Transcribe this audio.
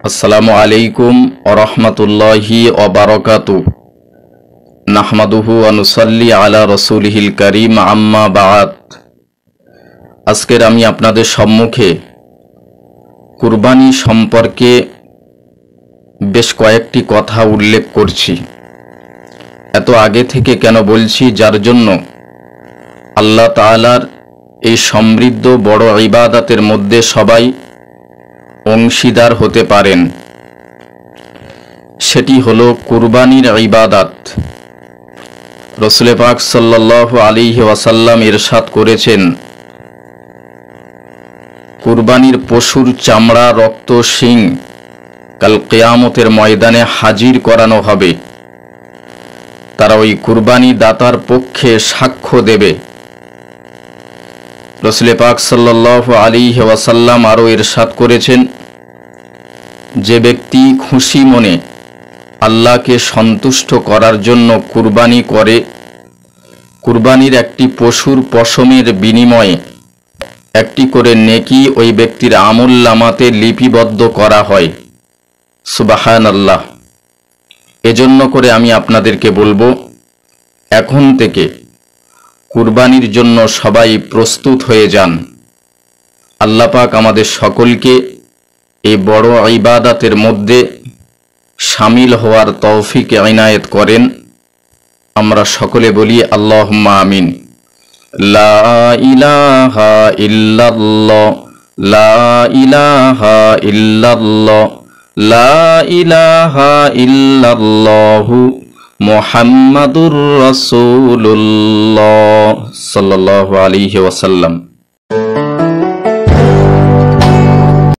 আসসালামু আলাইকুম ওয়া রাহমাতুল্লাহি ওয়া বারাকাতুহু নাহমাদুহু ওয়া নুসাল্লি আলা রাসূলিহিল কারীম আম্মা বা'দ। আজকের আমি আপনাদের সম্মুখে কুরবানি সম্পর্কে বেশ কয়েকটি কথা উল্লেখ করছি। এত আগে থেকে কেন বলছি? যার জন্য আল্লাহ তাআলার এই সমৃদ্ধ বড় ইবাদতের মধ্যে সবাই অংশীদার হতে পারেন। সেটি হলো কুরবানির ইবাদত। রাসূল পাক সাল্লাল্লাহু আলাইহি ওয়াসাল্লাম ইরশাদ করেছেন, কুরবানির পশুর চামড়া, রক্ত, শিং কাল কিয়ামতের ময়দানে হাজির করানো হবে। তারা ওই কুরবানি দাতার পক্ষে সাক্ষ্য দেবে। রাসূল পাক সাল্লাল্লাহু আলাইহি ওয়াসাল্লাম আরও ইরশাদ করেছেন, যে ব্যক্তি খুশি মনে আল্লাহকে সন্তুষ্ট করার জন্য কুরবানি করে, কুরবানির একটি পশুর পশমের বিনিময়ে একটি করে নেকি ওই ব্যক্তির আমলনামাতে লিপিবদ্ধ করা হয়। সুবহানাল্লাহ। এজন্য করে আমি আপনাদেরকে বলবো, এখন থেকে কুরবানির জন্য সবাই প্রস্তুত হয়ে যান। আল্লাহ পাক আমাদের সকলকে এই বড় ইবাদতের মধ্যে শামিল হওয়ার তৌফিক ইনায়েত করেন। আমরা সকলে বলি আল্লাহুম্মা আমিন। লা ইলাহা ইল্লাল্লাহ, লা ইলাহা ইল্লাল্লাহ, লা ইলাহা ইল্লাল্লাহু মুহাম্মাদুর রাসূলুল্লাহ সাল্লাল্লাহু আলাইহি ওয়াসাল্লাম।